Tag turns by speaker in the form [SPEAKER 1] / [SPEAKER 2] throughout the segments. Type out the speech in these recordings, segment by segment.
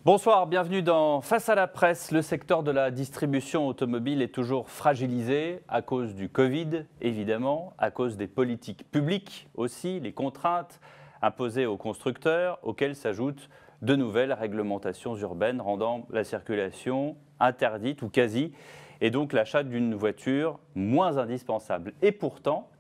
[SPEAKER 1] Bonsoir, bienvenue dans Face à la presse. Le secteur de la distribution automobile est toujours fragilisé à cause du Covid, évidemment, à cause des politiques publiques aussi, les contraintes imposées aux constructeurs, auxquelles s'ajoutent de nouvelles réglementations urbaines rendant la circulation interdite ou quasi, et donc l'achat d'une voiture moins indispensable. Et pourtant,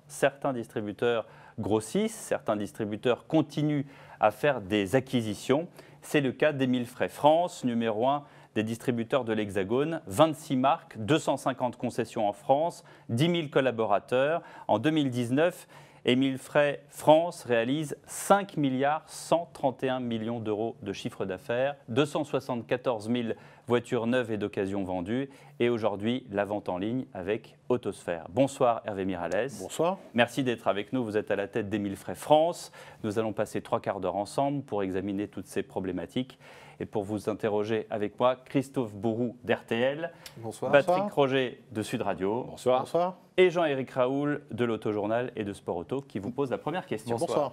[SPEAKER 1] certains distributeurs grossissent, certains distributeurs continuent à faire des acquisitions. C'est le cas d'Émile Frey France, numéro 1 des distributeurs de l'Hexagone. 26 marques, 250 concessions en France, 10 000 collaborateurs. En 2019, Émile Frey France réalise 5 milliards 131 millions d'euros de chiffre d'affaires, 274 000 voitures neuves et d'occasion vendues. Et aujourd'hui, la vente en ligne avec Autosphère. Bonsoir Hervé Miralles.
[SPEAKER 2] Bonsoir.
[SPEAKER 1] Merci d'être avec nous. Vous êtes à la tête d'Émile Frey France. Nous allons passer 3 quarts d'heure ensemble pour examiner toutes ces problématiques. Et pour vous interroger avec moi, Christophe Bourou d'RTL.
[SPEAKER 3] Bonsoir.
[SPEAKER 1] Patrick Roger de Sud Radio.
[SPEAKER 2] Bonsoir. Bonsoir.
[SPEAKER 1] Et Jean-Éric Raoul de l'Autojournal et de Sport Auto qui vous pose la première question.
[SPEAKER 2] Bonsoir.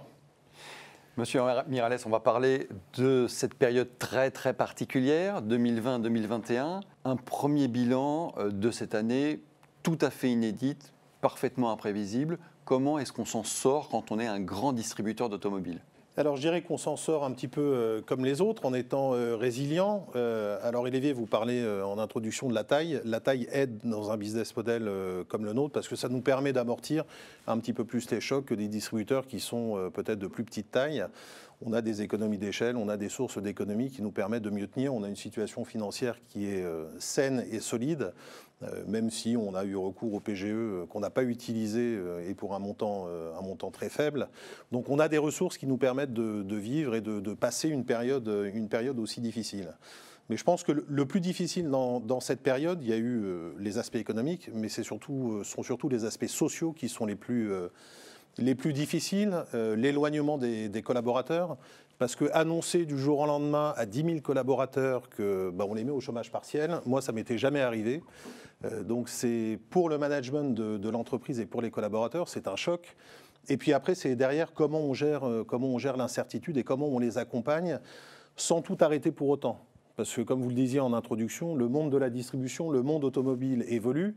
[SPEAKER 3] Monsieur Miralles, on va parler de cette période très particulière, 2020-2021. Un premier bilan de cette année tout à fait inédite, parfaitement imprévisible. Comment est-ce qu'on s'en sort quand on est un grand distributeur d'automobiles ?
[SPEAKER 2] Alors je dirais qu'on s'en sort un petit peu comme les autres en étant résilient. Alors Olivier, vous parlez en introduction de la taille. La taille aide dans un business model comme le nôtre parce que ça nous permet d'amortir un petit peu plus les chocs que des distributeurs qui sont peut-être de plus petite taille. On a des économies d'échelle, on a des sources d'économies qui nous permettent de mieux tenir. On a une situation financière qui est saine et solide, même si on a eu recours au PGE qu'on n'a pas utilisé et pour un montant très faible. Donc on a des ressources qui nous permettent de vivre et de passer une période aussi difficile. Mais je pense que le plus difficile dans cette période, il y a eu les aspects économiques, mais sont surtout les aspects sociaux qui sont les plus difficiles, l'éloignement des collaborateurs, parce que annoncer du jour au lendemain à 10 000 collaborateurs qu'on les met au chômage partiel, moi ça m'était jamais arrivé. Donc c'est pour le management de l'entreprise et pour les collaborateurs, c'est un choc. Et puis après, c'est derrière comment on gère l'incertitude et comment on les accompagne sans tout arrêter pour autant. Parce que comme vous le disiez en introduction, le monde de la distribution, le monde automobile évolue.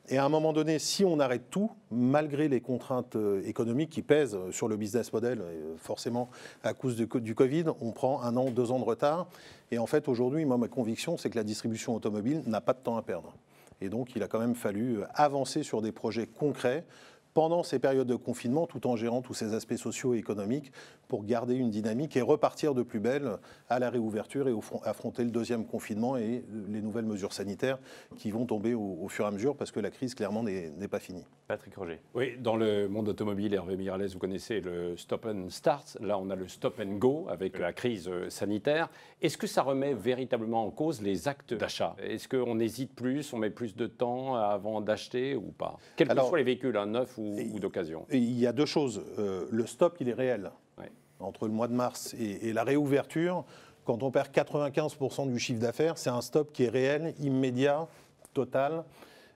[SPEAKER 2] Et à un moment donné, si on arrête tout, malgré les contraintes économiques qui pèsent sur le business model, forcément à cause du Covid, on prend 1 an, 2 ans de retard. Et en fait, aujourd'hui, moi, ma conviction, c'est que la distribution automobile n'a pas de temps à perdre. Et donc, il a quand même fallu avancer sur des projets concrets pendant ces périodes de confinement, tout en gérant tous ces aspects sociaux et économiques pour garder une dynamique et repartir de plus belle à la réouverture et affronter le deuxième confinement et les nouvelles mesures sanitaires qui vont tomber au fur et à mesure parce que la crise, clairement, n'est pas finie.
[SPEAKER 1] Patrick Roger.
[SPEAKER 4] Oui, dans le monde automobile, Hervé Miralles, vous connaissez le stop and start. Là, on a le stop and go avec la crise sanitaire. Est-ce que ça remet véritablement en cause les actes d'achat ? Est-ce qu'on hésite plus, on met plus de temps avant d'acheter ou pas ? Quels que soient les véhicules, neufs ou d'occasion.
[SPEAKER 2] Il y a 2 choses. Le stop, il est réel. Ouais. Entre le mois de mars et la réouverture, quand on perd 95% du chiffre d'affaires, c'est un stop qui est réel, immédiat, total.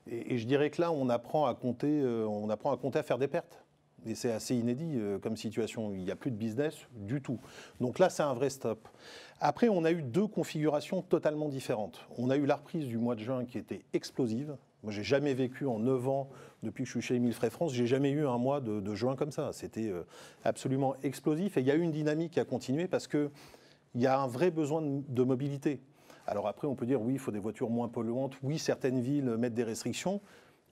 [SPEAKER 2] Et je dirais que là, on apprend à compter à faire des pertes. Et c'est assez inédit comme situation. Il n'y a plus de business du tout. Donc là, c'est un vrai stop. Après, on a eu 2 configurations totalement différentes. On a eu la reprise du mois de juin qui était explosive. Moi, j'ai jamais vécu en 9 ans, depuis que je suis chez Émile Frey France, j'ai jamais eu un mois de juin comme ça. C'était absolument explosif. Et il y a eu une dynamique qui a continué parce qu'il y a un vrai besoin de mobilité. Alors après, on peut dire, oui, il faut des voitures moins polluantes. Oui, certaines villes mettent des restrictions.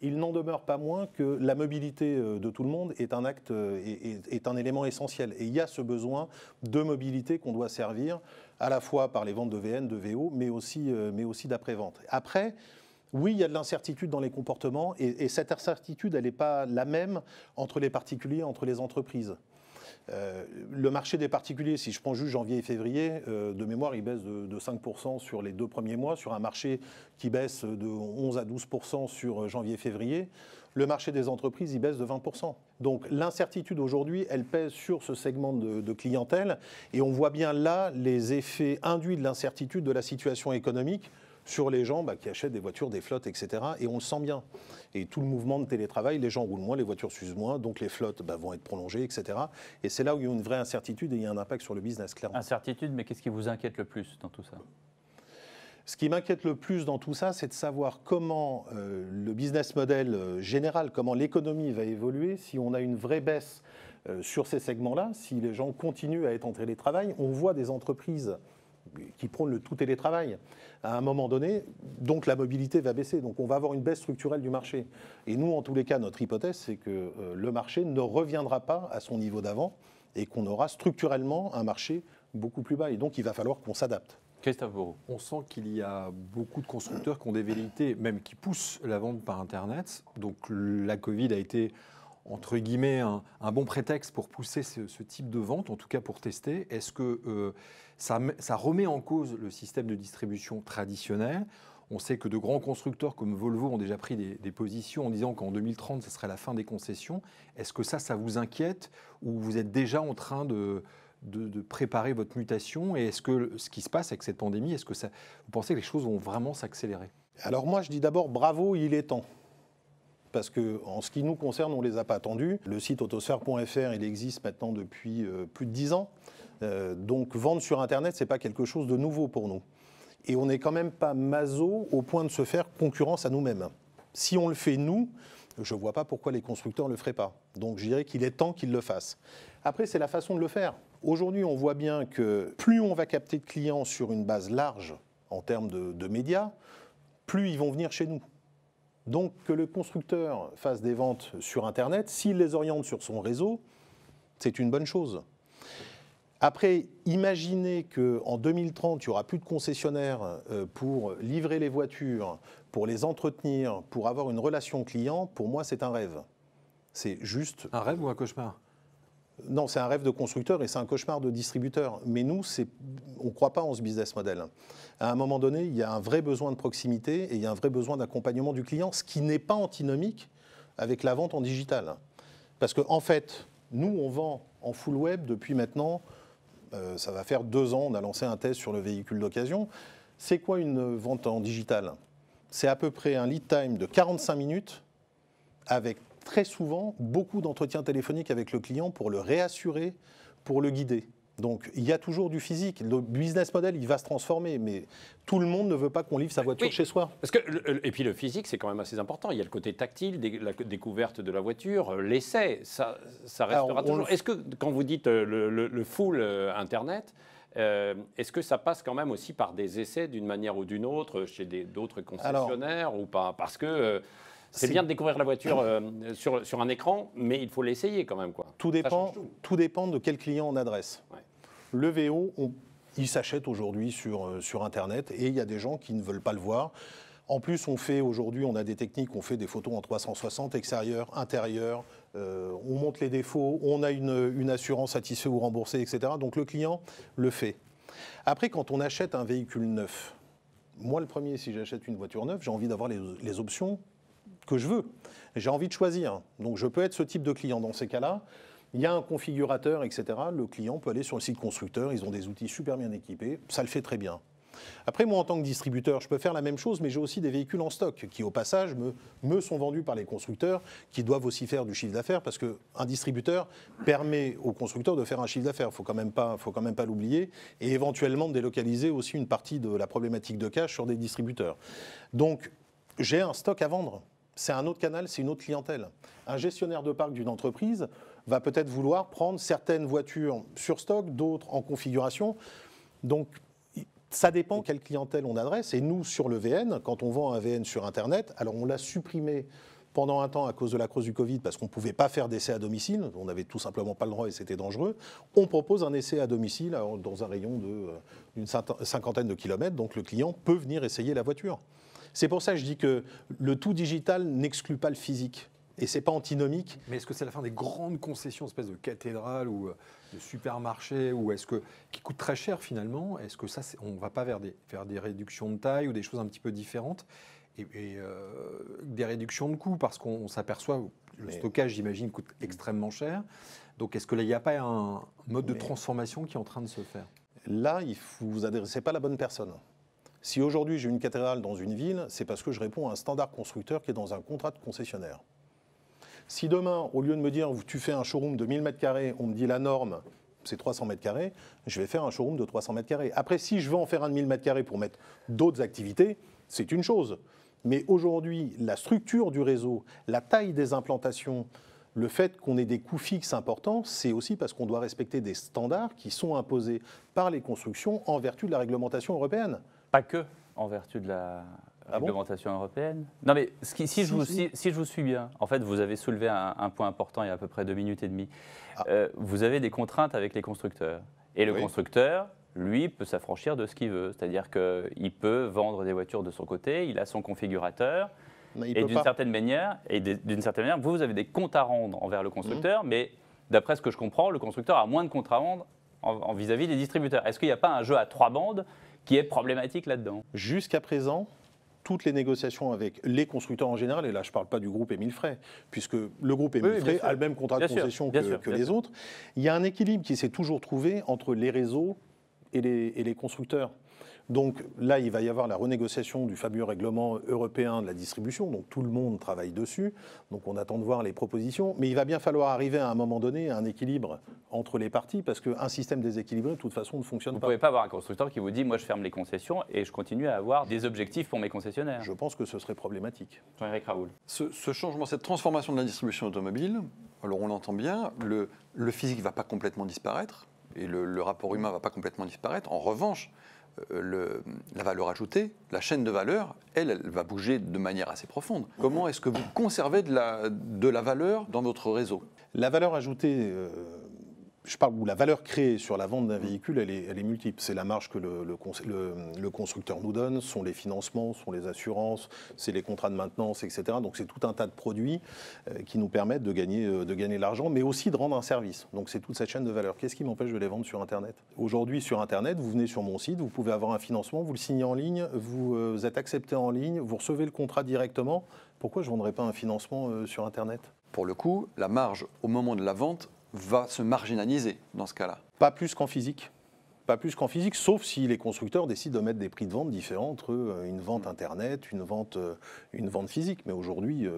[SPEAKER 2] Il n'en demeure pas moins que la mobilité de tout le monde est un acte, est un élément essentiel. Et il y a ce besoin de mobilité qu'on doit servir à la fois par les ventes de VN, de VO, mais aussi d'après-vente. Après, oui, il y a de l'incertitude dans les comportements et cette incertitude, elle n'est pas la même entre les particuliers, entre les entreprises. Le marché des particuliers, si je prends juste janvier et février, de mémoire, il baisse de 5% sur les 2 premiers mois, sur un marché qui baisse de 11 à 12% sur janvier et février. Le marché des entreprises, il baisse de 20%. Donc l'incertitude aujourd'hui, elle pèse sur ce segment de clientèle et on voit bien là les effets induits de l'incertitude de la situation économique sur les gens qui achètent des voitures, des flottes, etc. Et on le sent bien. Et tout le mouvement de télétravail, les gens roulent moins, les voitures s'usent moins, donc les flottes vont être prolongées, etc. Et c'est là où il y a une vraie incertitude et il y a un impact sur le business, clairement.
[SPEAKER 1] Incertitude, mais qu'est-ce qui vous inquiète le plus dans tout ça ?
[SPEAKER 2] Ce qui m'inquiète le plus dans tout ça, c'est de savoir comment le business model général, comment l'économie va évoluer si on a une vraie baisse sur ces segments-là, si les gens continuent à être en télétravail. On voit des entreprises qui prônent le tout télétravail à un moment donné, donc la mobilité va baisser. Donc on va avoir une baisse structurelle du marché. Et nous, en tous les cas, notre hypothèse, c'est que le marché ne reviendra pas à son niveau d'avant et qu'on aura structurellement un marché beaucoup plus bas. Et donc il va falloir qu'on s'adapte.
[SPEAKER 1] Christophe Bourreau.
[SPEAKER 5] On sent qu'il y a beaucoup de constructeurs qui ont des velléités, même qui poussent la vente par Internet. Donc la Covid a été, entre guillemets, un bon prétexte pour pousser ce type de vente, en tout cas pour tester. Est-ce que ça remet en cause le système de distribution traditionnel ? On sait que de grands constructeurs comme Volvo ont déjà pris des positions en disant qu'en 2030, ce serait la fin des concessions. Est-ce que ça vous inquiète ou vous êtes déjà en train de préparer votre mutation, et est-ce que ce qui se passe avec cette pandémie, est-ce que vous pensez que les choses vont vraiment s'accélérer ?
[SPEAKER 2] Alors moi je dis d'abord bravo, il est temps. Parce qu'en ce qui nous concerne, on ne les a pas attendus. Le site autosphère.fr, il existe maintenant depuis plus de 10 ans. Donc vendre sur Internet, ce n'est pas quelque chose de nouveau pour nous. Et on n'est quand même pas maso au point de se faire concurrence à nous-mêmes. Si on le fait nous, je ne vois pas pourquoi les constructeurs ne le feraient pas. Donc je dirais qu'il est temps qu'ils le fassent. Après, c'est la façon de le faire. Aujourd'hui, on voit bien que plus on va capter de clients sur une base large en termes de médias, plus ils vont venir chez nous. Donc que le constructeur fasse des ventes sur Internet, s'il les oriente sur son réseau, c'est une bonne chose. Après, imaginez qu'en 2030, il n'y aura plus de concessionnaires pour livrer les voitures, pour les entretenir, pour avoir une relation client, pour moi, c'est un rêve. C'est juste...
[SPEAKER 5] Un rêve ou un cauchemar ?
[SPEAKER 2] Non, c'est un rêve de constructeur et c'est un cauchemar de distributeur. Mais nous, on ne croit pas en ce business model. À un moment donné, il y a un vrai besoin de proximité et il y a un vrai besoin d'accompagnement du client, ce qui n'est pas antinomique avec la vente en digital. Parce qu'en fait, nous, on vend en full web depuis maintenant, ça va faire 2 ans, on a lancé un test sur le véhicule d'occasion. C'est quoi une vente en digital ? C'est à peu près un lead time de 45 minutes avec très souvent beaucoup d'entretiens téléphoniques avec le client pour le réassurer, pour le guider. Donc il y a toujours du physique. Le business model, il va se transformer, mais tout le monde ne veut pas qu'on livre sa voiture chez soi.
[SPEAKER 4] Parce que, et puis le physique, c'est quand même assez important. Il y a le côté tactile, la découverte de la voiture, l'essai, ça restera toujours. Est-ce que quand vous dites le full Internet, est-ce que ça passe quand même aussi par des essais d'une manière ou d'une autre chez d'autres concessionnaires ou pas ? Parce que... c'est bien de découvrir la voiture sur un écran, mais il faut l'essayer quand même, quoi.
[SPEAKER 2] Tout dépend de quel client on adresse. Ouais. Le VO, il s'achète aujourd'hui sur Internet et il y a des gens qui ne veulent pas le voir. En plus, on a des techniques, on fait des photos en 360, extérieur, intérieur, on montre les défauts, on a une assurance satisfait ou remboursée, etc. Donc le client le fait. Après, quand on achète un véhicule neuf, moi le premier, si j'achète une voiture neuve, j'ai envie d'avoir les options que je veux. J'ai envie de choisir. Donc je peux être ce type de client. Dans ces cas-là, il y a un configurateur, etc. Le client peut aller sur le site constructeur. Ils ont des outils super bien équipés. Ça le fait très bien. Après, moi, en tant que distributeur, je peux faire la même chose, mais j'ai aussi des véhicules en stock qui, au passage, me sont vendus par les constructeurs qui doivent aussi faire du chiffre d'affaires parce qu'un distributeur permet aux constructeurs de faire un chiffre d'affaires. Faut quand même pas l'oublier et éventuellement de délocaliser aussi une partie de la problématique de cash sur des distributeurs. Donc, j'ai un stock à vendre. C'est un autre canal, c'est une autre clientèle. Un gestionnaire de parc d'une entreprise va peut-être vouloir prendre certaines voitures sur stock, d'autres en configuration. Donc, ça dépend quelle clientèle on adresse. Et nous, sur le VN, quand on vend un VN sur Internet, alors on l'a supprimé pendant un temps à cause de la crise du Covid parce qu'on ne pouvait pas faire d'essai à domicile. On n'avait tout simplement pas le droit et c'était dangereux. On propose un essai à domicile dans un rayon d'une cinquantaine de kilomètres. Donc, le client peut venir essayer la voiture. C'est pour ça que je dis que le tout digital n'exclut pas le physique. Et ce n'est pas antinomique.
[SPEAKER 5] Mais est-ce que c'est la fin des grandes concessions, espèce de cathédrales ou de supermarchés, ou qui coûtent très cher finalement ? Est-ce que ça, on ne va pas vers des réductions de taille ou des choses un petit peu différentes et des réductions de coûts, parce qu'on s'aperçoit que le stockage, j'imagine, coûte extrêmement cher. Donc est-ce qu'il n'y a pas un mode de transformation qui est en train de se faire ?
[SPEAKER 2] Là, vous n'adressez pas la bonne personne. Si aujourd'hui j'ai une cathédrale dans une ville, c'est parce que je réponds à un standard constructeur qui est dans un contrat de concessionnaire. Si demain, au lieu de me dire tu fais un showroom de 1000 m², on me dit la norme c'est 300 m², je vais faire un showroom de 300 m². Après, si je veux en faire un de 1000 m² pour mettre d'autres activités, c'est une chose. Mais aujourd'hui, la structure du réseau, la taille des implantations, le fait qu'on ait des coûts fixes importants, c'est aussi parce qu'on doit respecter des standards qui sont imposés par les constructions en vertu de la réglementation européenne.
[SPEAKER 1] Pas que en vertu de la réglementation européenne. Non mais si je vous suis bien, en fait vous avez soulevé un point important il y a à peu près 2 minutes et demie. Vous avez des contraintes avec les constructeurs. Et le constructeur, lui, peut s'affranchir de ce qu'il veut. C'est-à-dire qu'il peut vendre des voitures de son côté, il a son configurateur. Et d'une certaine manière, vous avez des comptes à rendre envers le constructeur, mais d'après ce que je comprends, le constructeur a moins de comptes à rendre vis-à-vis des distributeurs. Est-ce qu'il n'y a pas un jeu à 3 bandes qui est problématique là-dedans?
[SPEAKER 2] Jusqu'à présent, toutes les négociations avec les constructeurs en général, et là je ne parle pas du groupe Émile Frey, puisque le groupe Émile Frey a le même contrat de concession que les autres, il y a un équilibre qui s'est toujours trouvé entre les réseaux et les constructeurs. Donc là, il va y avoir la renégociation du fameux règlement européen de la distribution, donc tout le monde travaille dessus, donc on attend de voir les propositions, mais il va bien falloir arriver à un moment donné à un équilibre entre les parties, parce qu'un système déséquilibré, de toute façon, ne fonctionne pas.
[SPEAKER 1] Vous ne pouvez pas avoir un constructeur qui vous dit « moi je ferme les concessions et je continue à avoir des objectifs pour mes concessionnaires ».
[SPEAKER 2] Je pense que ce serait problématique.
[SPEAKER 1] Jean-Éric Raoul.
[SPEAKER 3] Ce changement, cette transformation de la distribution automobile, alors on l'entend bien, le physique ne va pas complètement disparaître, et le rapport humain ne va pas complètement disparaître. En revanche, la valeur ajoutée, la chaîne de valeur, elle va bouger de manière assez profonde. Comment est-ce que vous conservez de la valeur dans votre réseau?
[SPEAKER 2] La valeur ajoutée, je parle où la valeur créée sur la vente d'un véhicule, elle est multiple. C'est la marge que le constructeur nous donne, sont les financements, sont les assurances, c'est les contrats de maintenance, etc. Donc c'est tout un tas de produits qui nous permettent de gagner de l'argent, mais aussi de rendre un service. Donc c'est toute cette chaîne de valeur. Qu'est-ce qui m'empêche de les vendre sur Internet? Aujourd'hui, sur Internet, vous venez sur mon site, vous pouvez avoir un financement, vous le signez en ligne, vous êtes accepté en ligne, vous recevez le contrat directement. Pourquoi je ne vendrais pas un financement sur Internet?
[SPEAKER 3] Pour le coup, la marge au moment de la vente va se marginaliser dans ce cas-là.
[SPEAKER 2] Pas plus qu'en physique. Pas plus qu'en physique, sauf si les constructeurs décident de mettre des prix de vente différents entre une vente Internet, une vente physique. Mais aujourd'hui,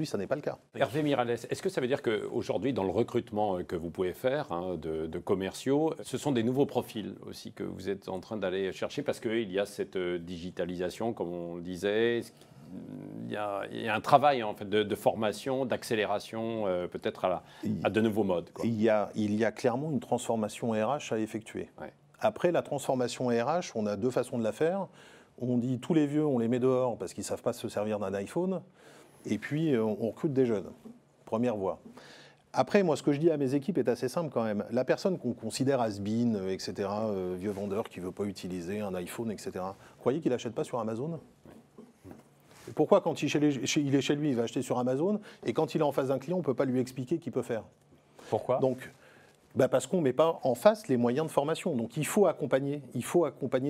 [SPEAKER 2] ça n'est pas le cas.
[SPEAKER 4] Hervé Miralles, est-ce que ça veut dire qu'aujourd'hui, dans le recrutement que vous pouvez faire de commerciaux, ce sont des nouveaux profils aussi que vous êtes en train d'aller chercher parce qu'il y a cette digitalisation, comme on le disait? Il y a un travail en fait, de formation, d'accélération, peut-être à de nouveaux modes, quoi.
[SPEAKER 2] Il y a clairement une transformation RH à effectuer. Ouais. Après, la transformation RH, on a 2 façons de la faire. On dit tous les vieux, on les met dehors parce qu'ils ne savent pas se servir d'un iPhone. Et puis, on recrute des jeunes. Première voie. Après, moi, ce que je dis à mes équipes est assez simple quand même. La personne qu'on considère has-been, etc., vieux vendeur qui ne veut pas utiliser un iPhone, etc., croyez qu'il n'achète pas sur Amazon ? Pourquoi, quand il est chez lui, il va acheter sur Amazon, et quand il est en face d'un client, on ne peut pas lui expliquer qu'il peut faire?
[SPEAKER 1] Pourquoi?
[SPEAKER 2] Donc, parce qu'on ne met pas en face les moyens de formation. Donc, il faut accompagner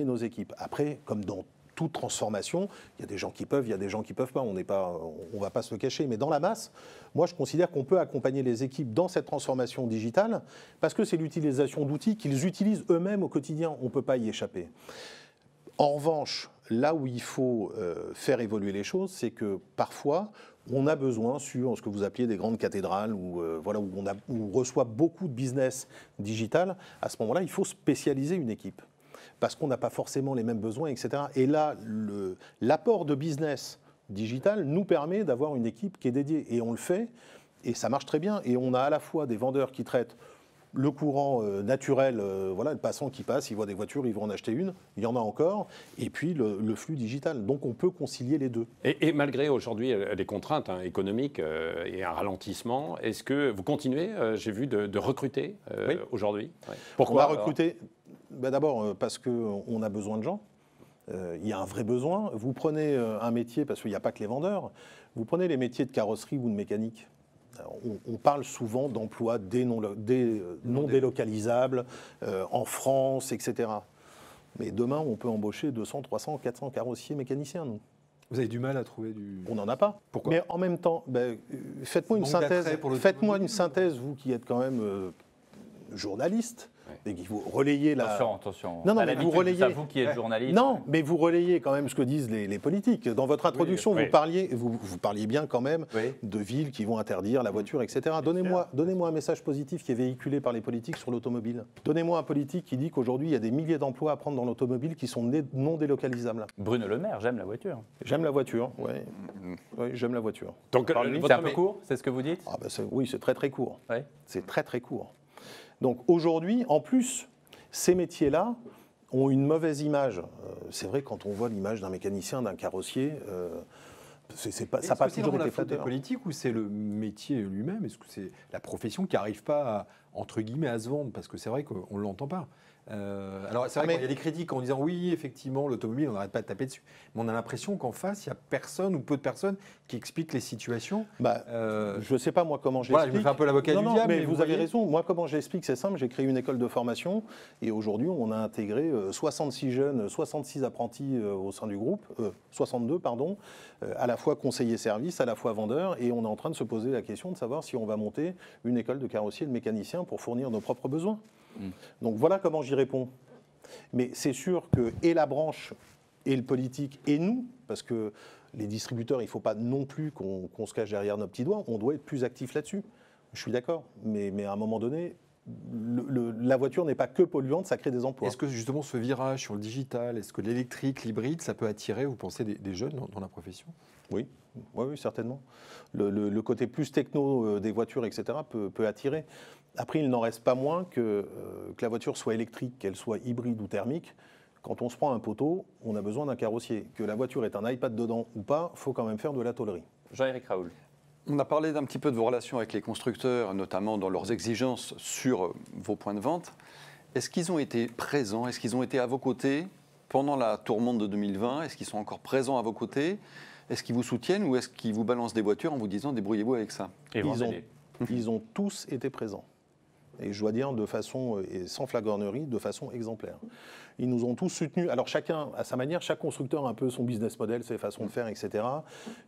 [SPEAKER 2] nos équipes. Après, comme dans toute transformation, il y a des gens qui peuvent, il y a des gens qui ne peuvent pas. On ne va pas se le cacher. Mais dans la masse, moi, je considère qu'on peut accompagner les équipes dans cette transformation digitale, parce que c'est l'utilisation d'outils qu'ils utilisent eux-mêmes au quotidien. On ne peut pas y échapper. En revanche, là où il faut faire évoluer les choses, c'est que parfois, on a besoin sur ce que vous appelez des grandes cathédrales où on reçoit beaucoup de business digital. À ce moment-là, il faut spécialiser une équipe parce qu'on n'a pas forcément les mêmes besoins, etc. Et là, l'apport de business digital nous permet d'avoir une équipe qui est dédiée. Et on le fait, et ça marche très bien. Et on a à la fois des vendeurs qui traitent le courant naturel, le passant qui passe, il voit des voitures, il va en acheter une, il y en a encore, et puis le flux digital. Donc on peut concilier les deux.
[SPEAKER 4] Et malgré aujourd'hui les contraintes économiques et un ralentissement, est-ce que vous continuez, j'ai vu, de recruter aujourd'hui?
[SPEAKER 2] Pourquoi? On va recruter d'abord parce qu'on a besoin de gens. Il y a un vrai besoin. Vous prenez un métier, parce qu'il n'y a pas que les vendeurs, vous prenez les métiers de carrosserie ou de mécanique. On parle souvent d'emplois non délocalisables en France, etc. Mais demain, on peut embaucher 200, 300, 400 carrossiers mécaniciens, nous.
[SPEAKER 5] Vous avez du mal à trouver du...
[SPEAKER 2] On n'en a pas.
[SPEAKER 5] Pourquoi?
[SPEAKER 2] Mais en même temps, faites-moi une synthèse. Faites-moi une synthèse, vous qui êtes quand même journaliste, et qu'il faut relayer la...
[SPEAKER 1] Attention.
[SPEAKER 2] Non,
[SPEAKER 1] À
[SPEAKER 2] mais
[SPEAKER 1] l'habitude,
[SPEAKER 2] vous relayez...
[SPEAKER 1] c'est vous qui êtes journaliste.
[SPEAKER 2] Non, mais vous relayez quand même ce que disent les politiques. Dans votre introduction,
[SPEAKER 4] oui.
[SPEAKER 2] vous parliez bien quand même de villes qui vont interdire la voiture, etc. Donnez-moi un message positif qui est véhiculé par les politiques sur l'automobile. Donnez-moi un politique qui dit qu'aujourd'hui, il y a des milliers d'emplois à prendre dans l'automobile qui sont non délocalisables.
[SPEAKER 1] Bruno Le Maire, j'aime la voiture.
[SPEAKER 2] J'aime la voiture, oui. Oui, j'aime la voiture.
[SPEAKER 4] Donc,
[SPEAKER 1] C'est un peu court, c'est ce que vous dites?
[SPEAKER 2] Oui, c'est très très court.
[SPEAKER 1] Ouais.
[SPEAKER 2] C'est très très court. Donc aujourd'hui, en plus, ces métiers-là ont une mauvaise image. C'est vrai, quand on voit l'image d'un mécanicien, d'un carrossier, ça n'a pas toujours été
[SPEAKER 5] la faute des
[SPEAKER 2] flatteur.
[SPEAKER 5] politiques ou c'est le métier lui-même? Est-ce que c'est la profession qui n'arrive pas, entre guillemets, à se vendre? Parce que c'est vrai qu'on ne l'entend pas. Alors c'est vrai qu'il y a des critiques en disant oui, effectivement, l'automobile, on n'arrête pas de taper dessus. Mais on a l'impression qu'en face, il n'y a personne ou peu de personnes qui expliquent les situations.
[SPEAKER 2] Je ne sais pas moi comment je
[SPEAKER 5] Voilà,
[SPEAKER 2] l'explique.
[SPEAKER 5] je me fais un peu l'avocat du diable.
[SPEAKER 2] Mais vous avez raison. Moi, comment je l'explique, c'est simple. J'ai créé une école de formation et aujourd'hui, on a intégré 66 jeunes, 66 apprentis au sein du groupe, 62, pardon, à la fois conseillers services, à la fois vendeurs. Et on est en train de se poser la question de savoir si on va monter une école de carrossiers et de mécaniciens pour fournir nos propres besoins. Donc voilà comment j'y réponds. Mais c'est sûr que et la branche, et le politique, et nous, parce que les distributeurs, il ne faut pas non plus qu'on se cache derrière nos petits doigts, on doit être plus actif là-dessus. Je suis d'accord. Mais à un moment donné, la voiture n'est pas que polluante, ça crée des emplois.
[SPEAKER 5] Est-ce que justement ce virage sur le digital, est-ce que l'électrique, l'hybride, ça peut attirer, vous pensez, des jeunes dans la profession?
[SPEAKER 2] Oui, certainement. Le côté plus techno des voitures, etc., peut attirer. Après, il n'en reste pas moins que la voiture soit électrique, qu'elle soit hybride ou thermique. Quand on se prend un poteau, on a besoin d'un carrossier. Que la voiture ait un iPad dedans ou pas, il faut quand même faire de la tôlerie.
[SPEAKER 1] Jean-Éric Raoul.
[SPEAKER 3] On a parlé d'un petit peu de vos relations avec les constructeurs, notamment dans leurs exigences sur vos points de vente. Est-ce qu'ils ont été présents? Est-ce qu'ils ont été à vos côtés pendant la tourmente de 2020? Est-ce qu'ils sont encore présents à vos côtés? Est-ce qu'ils vous soutiennent ou est-ce qu'ils vous balancent des voitures en vous disant débrouillez-vous avec ça?
[SPEAKER 2] Ils ont tous été présents. Et je dois dire de façon, et sans flagornerie, de façon exemplaire. Ils nous ont tous soutenus. Alors chacun, à sa manière, chaque constructeur a un peu son business model, ses façons de faire, etc.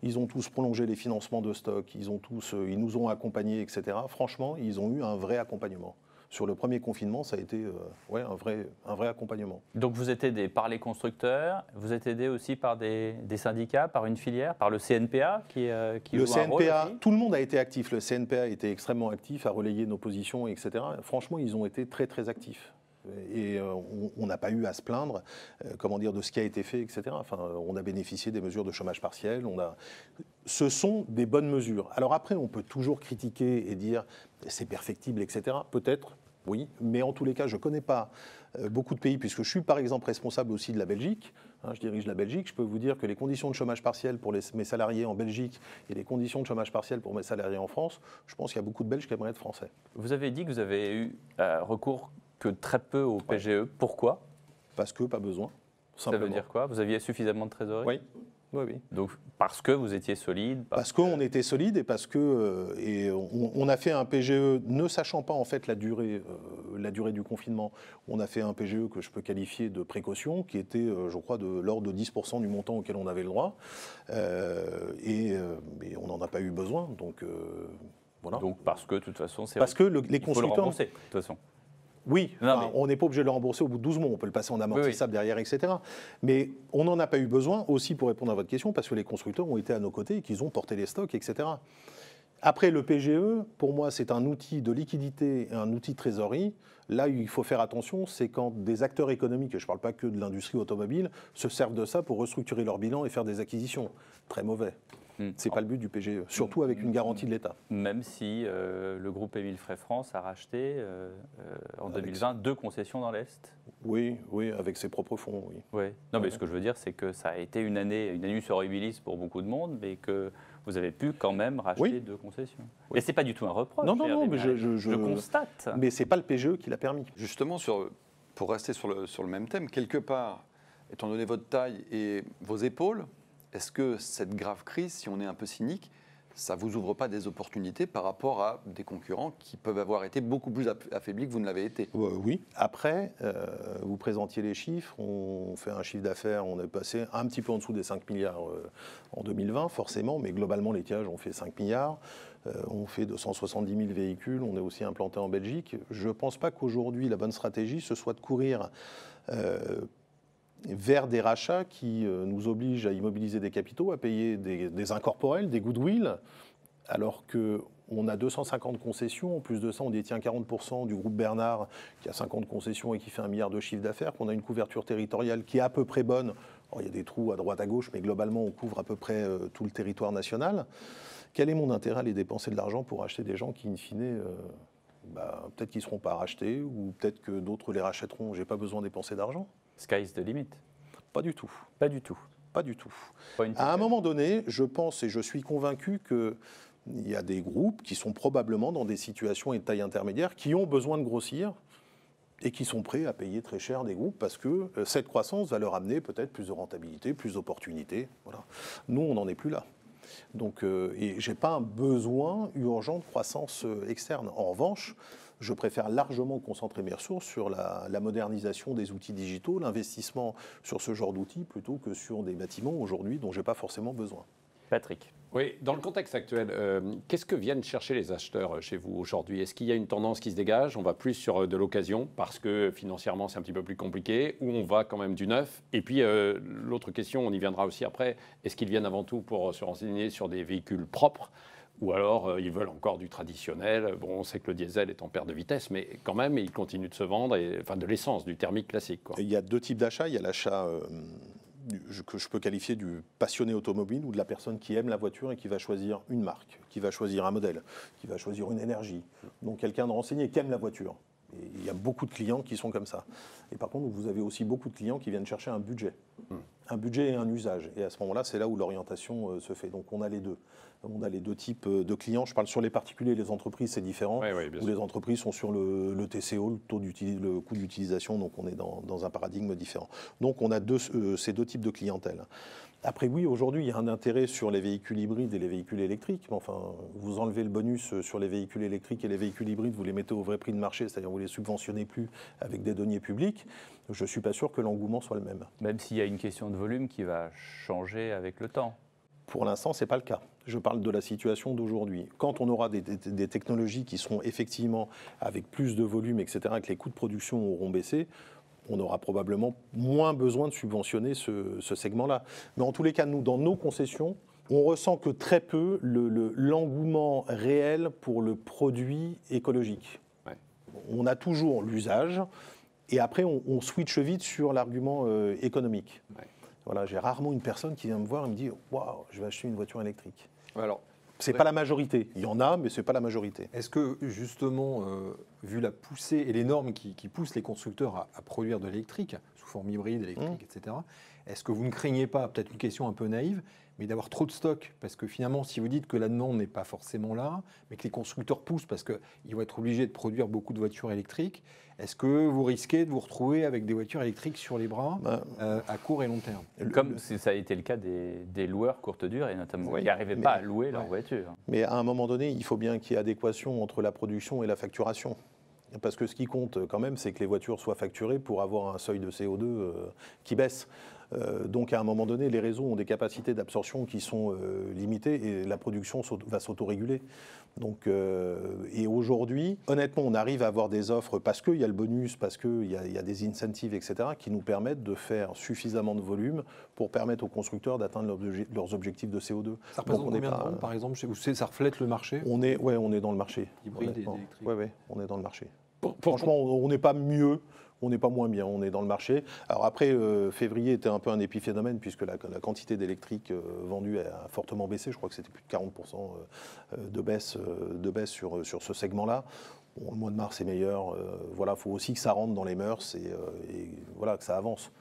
[SPEAKER 2] Ils ont tous prolongé les financements de stock, ils nous ont accompagnés, etc. Franchement, ils ont eu un vrai accompagnement. Sur le premier confinement, ça a été un vrai accompagnement.
[SPEAKER 1] Donc vous êtes aidé par les constructeurs, vous êtes aidé aussi par des syndicats, par une filière, par le CNPA qui joue un rôle aussi.
[SPEAKER 2] Tout le monde a été actif. Le CNPA a été extrêmement actif, à relayer nos positions, etc. Franchement, ils ont été très très actifs. Et on n'a pas eu à se plaindre, de ce qui a été fait, etc. Enfin, on a bénéficié des mesures de chômage partiel. Ce sont des bonnes mesures. Alors après, on peut toujours critiquer et dire c'est perfectible, etc. Peut-être, oui. Mais en tous les cas, je ne connais pas beaucoup de pays, puisque je suis par exemple responsable aussi de la Belgique. Je dirige la Belgique. Je peux vous dire que les conditions de chômage partiel pour mes salariés en Belgique et les conditions de chômage partiel pour mes salariés en France, je pense qu'il y a beaucoup de Belges qui aimeraient être français.
[SPEAKER 1] Vous avez dit que vous avez eu recours que très peu au PGE. Pourquoi?
[SPEAKER 2] Parce que pas besoin.
[SPEAKER 1] Simplement. Ça veut dire quoi? Vous aviez suffisamment de trésorerie?
[SPEAKER 2] Oui.
[SPEAKER 1] Donc parce que vous étiez solide?
[SPEAKER 2] Parce qu'on était solide et parce que on a fait un PGE ne sachant pas en fait la durée du confinement. On a fait un PGE que je peux qualifier de précaution, qui était, je crois, de l'ordre de 10% du montant auquel on avait le droit. Et on n'en a pas eu besoin. Donc voilà.
[SPEAKER 1] Donc parce que de toute façon, c'est
[SPEAKER 2] parce que les constructeurs.
[SPEAKER 1] Il faut le rembourser de toute façon.
[SPEAKER 2] Oui, on n'est pas obligé de le rembourser au bout de 12 mois, on peut le passer en amortissable derrière, etc. Mais on n'en a pas eu besoin aussi pour répondre à votre question, parce que les constructeurs ont été à nos côtés et qu'ils ont porté les stocks, etc. Après, le PGE, pour moi, c'est un outil de liquidité et un outil de trésorerie. Là, il faut faire attention, c'est quand des acteurs économiques, et je ne parle pas que de l'industrie automobile, se servent de ça pour restructurer leur bilan et faire des acquisitions. Très mauvais. Ce n'est pas le but du PGE, surtout avec une garantie de l'État.
[SPEAKER 1] Même si le groupe Émile Frey France a racheté en 2020 2 concessions dans l'Est.
[SPEAKER 2] Oui, avec ses propres fonds, oui.
[SPEAKER 1] Non, mais ce que je veux dire, c'est que ça a été une annus horribilis pour beaucoup de monde, mais que vous avez pu quand même racheter 2 concessions. Et ce n'est pas du tout un reproche.
[SPEAKER 2] Non, mais je
[SPEAKER 1] constate.
[SPEAKER 2] Mais ce n'est pas le PGE qui l'a permis.
[SPEAKER 3] Justement, pour rester sur le même thème, quelque part, étant donné votre taille et vos épaules, est-ce que cette grave crise, si on est un peu cynique, ça ne vous ouvre pas des opportunités par rapport à des concurrents qui peuvent avoir été beaucoup plus affaiblis que vous ne l'avez été?
[SPEAKER 2] Oui. Après, vous présentiez les chiffres. On fait un chiffre d'affaires, on est passé un petit peu en dessous des 5 milliards en 2020, forcément, mais globalement, l'étiage, on fait 5 milliards. On fait 270 000 véhicules. On est aussi implanté en Belgique. Je ne pense pas qu'aujourd'hui, la bonne stratégie, ce soit de courir vers des rachats qui nous obligent à immobiliser des capitaux, à payer des incorporels, des goodwill, alors qu'on a 250 concessions. En plus de ça, on détient 40% du groupe Bernard, qui a 50 concessions et qui fait 1 milliard de chiffre d'affaires, qu'on a une couverture territoriale qui est à peu près bonne. Alors, il y a des trous à droite, à gauche, mais globalement, on couvre à peu près tout le territoire national. Quel est mon intérêt à aller dépenser de l'argent pour acheter des gens qui, in fine, peut-être qu'ils ne seront pas rachetés, ou peut-être que d'autres les rachèteront. Je n'ai pas besoin de dépenser d'argent.
[SPEAKER 1] Sky's the limit.
[SPEAKER 2] Pas du tout.
[SPEAKER 1] Pas du tout.
[SPEAKER 2] Pas du tout. À un moment donné, je pense et je suis convaincu qu'il y a des groupes qui sont probablement dans des situations et de taille intermédiaire qui ont besoin de grossir et qui sont prêts à payer très cher des groupes parce que cette croissance va leur amener peut-être plus de rentabilité, plus d'opportunités. Voilà. Nous, on n'en est plus là. Donc, et je n'ai pas un besoin urgent de croissance externe. En revanche, je préfère largement concentrer mes ressources sur la modernisation des outils digitaux, l'investissement sur ce genre d'outils, plutôt que sur des bâtiments aujourd'hui dont je n'ai pas forcément besoin.
[SPEAKER 1] Patrick.
[SPEAKER 4] Oui, dans le contexte actuel, qu'est-ce que viennent chercher les acheteurs chez vous aujourd'hui? Est-ce qu'il y a une tendance qui se dégage? On va plus sur de l'occasion parce que financièrement c'est un petit peu plus compliqué, ou on va quand même du neuf? Et puis l'autre question, on y viendra aussi après, est-ce qu'ils viennent avant tout pour se renseigner sur des véhicules propres? Ou alors ils veulent encore du traditionnel? Bon, on sait que le diesel est en perte de vitesse, mais quand même, il continue de se vendre, enfin de l'essence, du thermique classique, quoi.
[SPEAKER 2] Il y a deux types d'achats. Il y a l'achat que je peux qualifier du passionné automobile ou de la personne qui aime la voiture et qui va choisir une marque, qui va choisir un modèle, qui va choisir une énergie. Donc quelqu'un de renseigné qui aime la voiture. Et il y a beaucoup de clients qui sont comme ça. Et par contre, vous avez aussi beaucoup de clients qui viennent chercher un budget. Un budget et un usage. Et à ce moment-là, c'est là où l'orientation se fait. Donc on a les deux. On a les deux types de clients. Je parle sur les particuliers et les entreprises, c'est différent.
[SPEAKER 4] Oui,
[SPEAKER 2] où les entreprises sont sur le TCO, le coût d'utilisation. Donc on est dans un paradigme différent. Donc on a ces deux types de clientèle. Après, oui, aujourd'hui, il y a un intérêt sur les véhicules hybrides et les véhicules électriques. Enfin, vous enlevez le bonus sur les véhicules électriques et les véhicules hybrides, vous les mettez au vrai prix de marché, c'est-à-dire vous ne les subventionnez plus avec des deniers publics. Je ne suis pas sûr que l'engouement soit le même.
[SPEAKER 1] Même s'il y a une question de volume qui va changer avec le temps.
[SPEAKER 2] Pour l'instant, ce n'est pas le cas. Je parle de la situation d'aujourd'hui. Quand on aura des technologies qui seront effectivement avec plus de volume, etc., que les coûts de production auront baissé, on aura probablement moins besoin de subventionner ce segment-là. Mais en tous les cas, nous, dans nos concessions, on ressent que très peu l'engouement réel pour le produit écologique. Ouais. On a toujours l'usage, et après, on switche vite sur l'argument économique. Ouais. Voilà, j'ai rarement une personne qui vient me voir et me dit « Waouh, je vais acheter une voiture électrique ». Alors, ce n'est pas la majorité. Il y en a, mais ce n'est pas la majorité.
[SPEAKER 5] Est-ce que, justement, vu la poussée et les normes qui poussent les constructeurs à produire de l'électrique, sous forme hybride, électrique, etc., est-ce que vous ne craignez pas, peut-être une question un peu naïve, mais d'avoir trop de stock? Parce que finalement, si vous dites que la demande n'est pas forcément là, mais que les constructeurs poussent parce qu'ils vont être obligés de produire beaucoup de voitures électriques, est-ce que vous risquez de vous retrouver avec des voitures électriques sur les bras à court et long terme?
[SPEAKER 1] Comme ça a été le cas des loueurs courte durée, notamment, qui n'arrivaient pas à louer leur voiture.
[SPEAKER 2] Mais à un moment donné, il faut bien qu'il y ait adéquation entre la production et la facturation. Parce que ce qui compte quand même, c'est que les voitures soient facturées pour avoir un seuil de CO2 qui baisse. Donc à un moment donné, les réseaux ont des capacités d'absorption qui sont limitées et la production va s'autoréguler. Donc, et aujourd'hui, honnêtement, on arrive à avoir des offres parce qu'il y a le bonus, parce qu'il y a des incentives, etc., qui nous permettent de faire suffisamment de volume pour permettre aux constructeurs d'atteindre leurs objectifs de CO2.
[SPEAKER 5] Ça représente combien de ventes, par exemple, ça reflète le marché?
[SPEAKER 2] On est dans le marché.
[SPEAKER 5] Hybride et électrique.
[SPEAKER 2] Oui, on est dans le marché. Franchement, on n'est pas mieux. On n'est pas moins bien, on est dans le marché. Alors après, février était un peu un épiphénomène puisque la quantité d'électrique vendue a fortement baissé. Je crois que c'était plus de 40% de baisse sur ce segment-là. Bon, le mois de mars est meilleur. Voilà, il faut aussi que ça rentre dans les mœurs et voilà, que ça avance.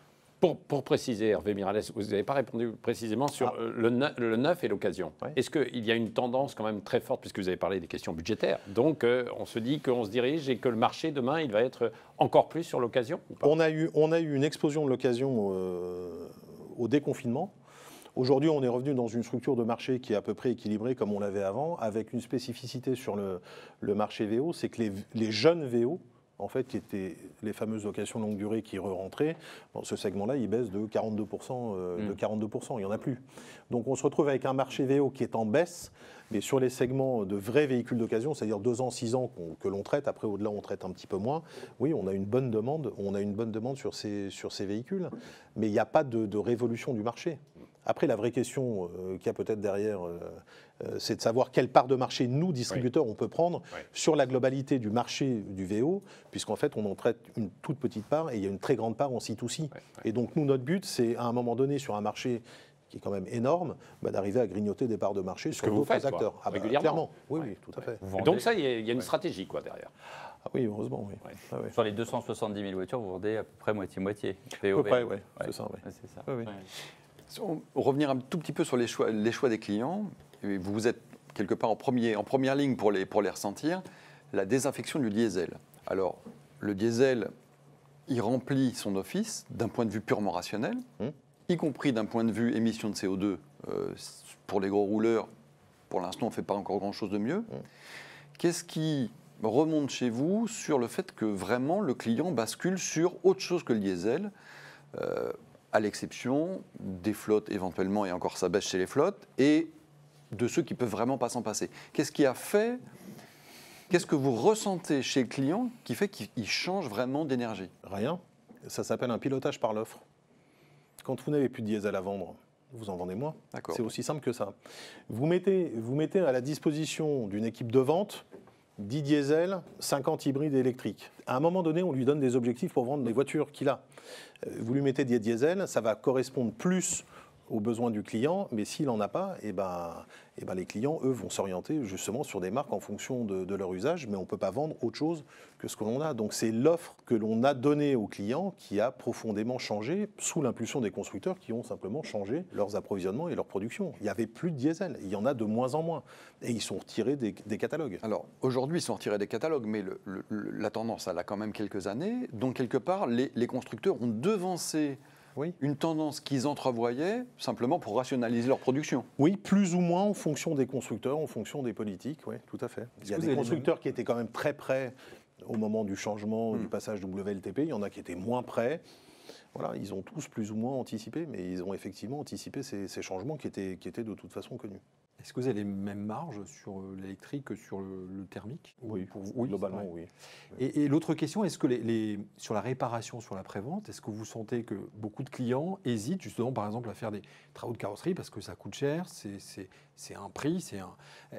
[SPEAKER 4] Pour préciser, Hervé Miralles, vous n'avez pas répondu précisément sur le neuf et l'occasion. Ouais. Est-ce qu'il y a une tendance quand même très forte, puisque vous avez parlé des questions budgétaires, donc on se dit qu'on se dirige et que le marché demain, il va être encore plus sur l'occasion ou pas?
[SPEAKER 2] On a eu une explosion de l'occasion au déconfinement. Aujourd'hui, on est revenu dans une structure de marché qui est à peu près équilibrée comme on l'avait avant, avec une spécificité sur le marché VO, c'est que les jeunes VO, en fait, qui étaient les fameuses locations longue durée qui re-rentraient, dans ce segment-là, il baisse de 42%, il n'y en a plus. Donc on se retrouve avec un marché VO qui est en baisse, mais sur les segments de vrais véhicules d'occasion, c'est-à-dire 2 ans, 6 ans que l'on traite, après au-delà on traite un petit peu moins, oui, on a une bonne demande, sur ces véhicules, mais il n'y a pas de révolution du marché. Après, la vraie question qu'il y a peut-être derrière, c'est de savoir quelle part de marché, nous, distributeurs, on peut prendre sur la globalité du marché du VO, puisqu'en fait, on en traite une toute petite part et il y a une très grande part en C2C. Et donc, nous, notre but, c'est à un moment donné, sur un marché qui est quand même énorme, d'arriver à grignoter des parts de marché sur d'autres acteurs.
[SPEAKER 4] Régulièrement.
[SPEAKER 2] Clairement, oui, tout à fait.
[SPEAKER 4] Donc ça, il y a une stratégie derrière.
[SPEAKER 2] Ah oui, heureusement, oui. Ah ouais.
[SPEAKER 1] Sur les 270 000 voitures, vous vendez à peu près moitié-moitié.
[SPEAKER 2] À peu près, oui. C'est ça, oui.
[SPEAKER 1] C'est ça.
[SPEAKER 2] Oui.
[SPEAKER 3] Revenir un tout petit peu sur les choix des clients. Vous êtes quelque part en première ligne pour les ressentir. La désinfection du diesel. Alors, le diesel, il remplit son office d'un point de vue purement rationnel, y compris d'un point de vue émission de CO2 pour les gros rouleurs. Pour l'instant, on ne fait pas encore grand-chose de mieux. Qu'est-ce qui remonte chez vous sur le fait que vraiment le client bascule sur autre chose que le diesel, à l'exception des flottes éventuellement, et encore ça baisse chez les flottes, et de ceux qui ne peuvent vraiment pas s'en passer. Qu'est-ce que vous ressentez chez le client qui fait qu'il change vraiment d'énergie?
[SPEAKER 2] Rien. Ça s'appelle un pilotage par l'offre. Quand vous n'avez plus de diesel à vendre, vous en vendez moins. C'est aussi simple que ça. Vous mettez à la disposition d'une équipe de vente 10 diesel, 50 hybrides électriques. À un moment donné, on lui donne des objectifs pour vendre les voitures qu'il a. Vous lui mettez des diesel, ça va correspondre plus aux besoins du client, mais s'il n'en a pas, les clients, eux, vont s'orienter justement sur des marques en fonction de leur usage, mais on ne peut pas vendre autre chose que ce que l'on a. Donc c'est l'offre que l'on a donnée aux clients qui a profondément changé sous l'impulsion des constructeurs qui ont simplement changé leurs approvisionnements et leur production. Il n'y avait plus de diesel, il y en a de moins en moins, et ils sont retirés des catalogues.
[SPEAKER 3] Alors aujourd'hui, ils sont retirés des catalogues, mais la tendance, elle a quand même quelques années, donc quelque part, les constructeurs ont devancé une tendance qu'ils entrevoyaient simplement pour rationaliser leur production.
[SPEAKER 2] Oui, plus ou moins en fonction des constructeurs, en fonction des politiques, oui, tout à fait. Il y a des constructeurs qui étaient quand même très près au moment du changement, du passage WLTP, il y en a qui étaient moins près. Voilà, ils ont tous plus ou moins anticipé, mais ils ont effectivement anticipé ces changements qui étaient de toute façon connus.
[SPEAKER 5] Est-ce que vous avez les mêmes marges sur l'électrique que sur le thermique?
[SPEAKER 2] Oui, globalement, oui.
[SPEAKER 5] Et l'autre question, est-ce que sur la réparation, sur la prévente, est-ce que vous sentez que beaucoup de clients hésitent justement, par exemple, à faire des travaux de carrosserie parce que ça coûte cher, c'est un prix,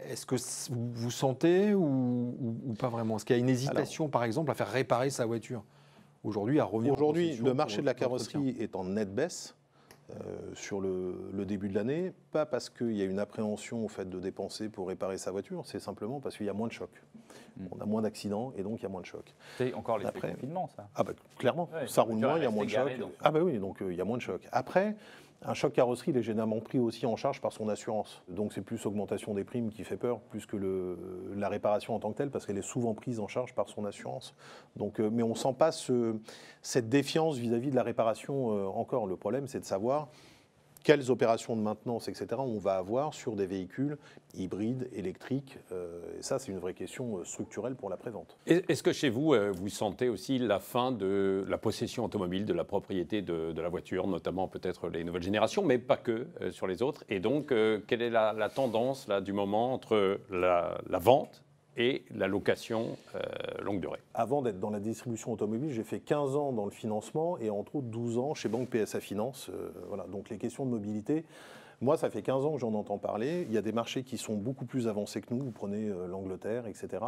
[SPEAKER 5] Est-ce que vous sentez ou pas vraiment? Est-ce qu'il y a une hésitation, par exemple, à faire réparer sa voiture aujourd'hui, à revenir?
[SPEAKER 2] Aujourd'hui, le marché de la carrosserie est en nette baisse. Sur le début de l'année, pas parce qu'il y a une appréhension au fait de dépenser pour réparer sa voiture, c'est simplement parce qu'il y a moins de chocs. On a moins d'accidents et donc il y a moins de chocs.
[SPEAKER 1] C'est encore l'effet confinement, ça.
[SPEAKER 2] Ah clairement, ça roule moins, il y a moins de chocs. Ah oui, donc il y a moins de chocs. Après, un choc carrosserie, il est généralement pris aussi en charge par son assurance. Donc c'est plus augmentation des primes qui fait peur, plus que la réparation en tant que telle, parce qu'elle est souvent prise en charge par son assurance. Donc, mais on ne sent pas cette défiance vis-à-vis de la réparation encore. Le problème, c'est de savoir quelles opérations de maintenance, etc., on va avoir sur des véhicules hybrides, électriques. Et ça, c'est une vraie question structurelle pour la prévente.
[SPEAKER 4] Est-ce que chez vous, vous sentez aussi la fin de la possession automobile, de la propriété de la voiture, notamment peut-être les nouvelles générations, mais pas que sur les autres? Et donc, quelle est la tendance là, du moment entre la vente et la location longue durée?
[SPEAKER 2] Avant d'être dans la distribution automobile, j'ai fait 15 ans dans le financement et entre autres 12 ans chez Banque PSA Finance. Voilà. Donc les questions de mobilité, moi ça fait 15 ans que j'en entends parler. Il y a des marchés qui sont beaucoup plus avancés que nous. Vous prenez l'Angleterre, etc.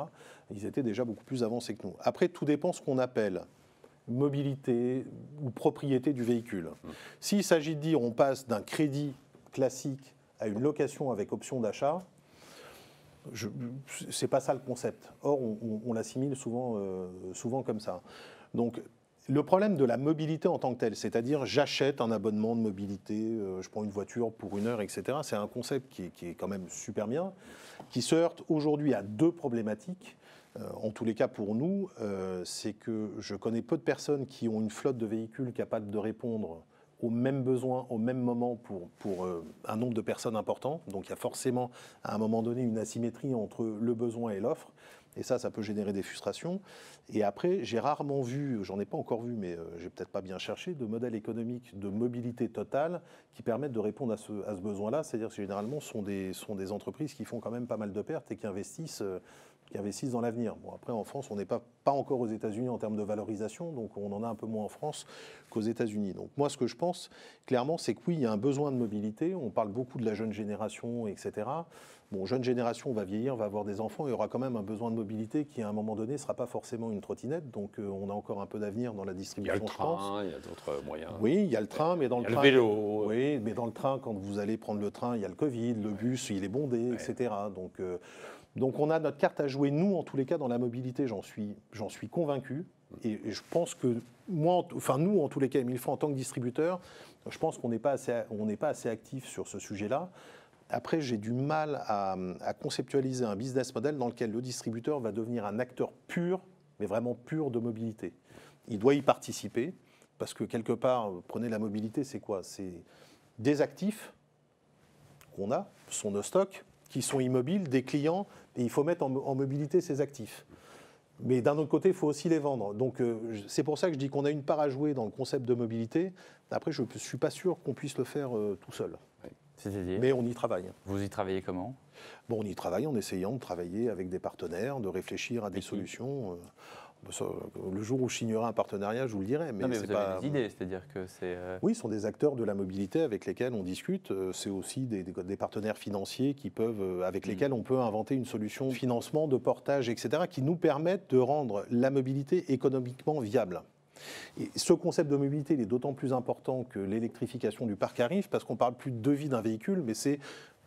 [SPEAKER 2] Ils étaient déjà beaucoup plus avancés que nous. Après, tout dépend ce qu'on appelle mobilité ou propriété du véhicule. S'il s'agit de dire on passe d'un crédit classique à une location avec option d'achat, c'est pas ça le concept. Or, on l'assimile souvent comme ça. Donc, le problème de la mobilité en tant que telle, c'est-à-dire j'achète un abonnement de mobilité, je prends une voiture pour 1 heure, etc., c'est un concept qui est quand même super bien, qui se heurte aujourd'hui à 2 problématiques. En tous les cas pour nous, c'est que je connais peu de personnes qui ont une flotte de véhicules capables de répondre aux mêmes besoins au même moment pour un nombre de personnes important. Donc il y a forcément à un moment donné une asymétrie entre le besoin et l'offre. Et ça peut générer des frustrations. Et après, j'ai rarement vu, j'en ai pas encore vu, mais j'ai peut-être pas bien cherché, de modèles économiques de mobilité totale qui permettent de répondre à ce besoin-là. C'est-à-dire que généralement, ce sont des entreprises qui font quand même pas mal de pertes et qui investissent dans l'avenir. Bon, après, en France, on n'est pas encore aux États-Unis en termes de valorisation, donc on en a un peu moins en France qu'aux États-Unis. Donc moi, ce que je pense, clairement, c'est que oui, il y a un besoin de mobilité. On parle beaucoup de la jeune génération, etc. Bon, jeune génération va vieillir, va avoir des enfants, il y aura quand même un besoin de mobilité qui, à un moment donné, ne sera pas forcément une trottinette. Donc on a encore un peu d'avenir dans la distribution,
[SPEAKER 4] il y a le train, il y a d'autres moyens.
[SPEAKER 2] Oui, il y a le train, mais dans le train...
[SPEAKER 4] le vélo.
[SPEAKER 2] Oui, mais dans le train, quand vous allez prendre le train, il y a le Covid, le bus, il est bondé, etc. Donc on a notre carte à jouer, nous, en tous les cas, dans la mobilité, j'en suis convaincu. Et je pense que nous, en tous les cas, Emile Frey, en tant que distributeur, je pense qu'on n'est pas assez actif sur ce sujet-là. Après, j'ai du mal à conceptualiser un business model dans lequel le distributeur va devenir un acteur pur, mais vraiment pur de mobilité. Il doit y participer, parce que quelque part, prenez la mobilité, c'est quoi? C'est des actifs qu'on a, ce sont nos stocks, qui sont immobiles, des clients, et il faut mettre en mobilité ces actifs. Mais d'un autre côté, il faut aussi les vendre. Donc c'est pour ça que je dis qu'on a une part à jouer dans le concept de mobilité. Après, je ne suis pas sûr qu'on puisse le faire tout seul.
[SPEAKER 1] Oui. C'est-à-dire ?
[SPEAKER 2] Mais on y travaille.
[SPEAKER 1] Vous y travaillez comment ?
[SPEAKER 2] Bon, on y travaille en essayant de travailler avec des partenaires, de réfléchir à des solutions. Le jour où je signerai un partenariat, je vous le dirai. Mais,
[SPEAKER 1] non, mais
[SPEAKER 2] c'est
[SPEAKER 1] vous
[SPEAKER 2] pas...
[SPEAKER 1] avez des idées, c'est-à-dire que c'est...
[SPEAKER 2] Oui, ce sont des acteurs de la mobilité avec lesquels on discute. C'est aussi des partenaires financiers avec lesquels on peut inventer une solution de financement, de portage, etc., qui nous permettent de rendre la mobilité économiquement viable. Et ce concept de mobilité, il est d'autant plus important que l'électrification du parc arrive, parce qu'on ne parle plus de vie d'un véhicule, mais c'est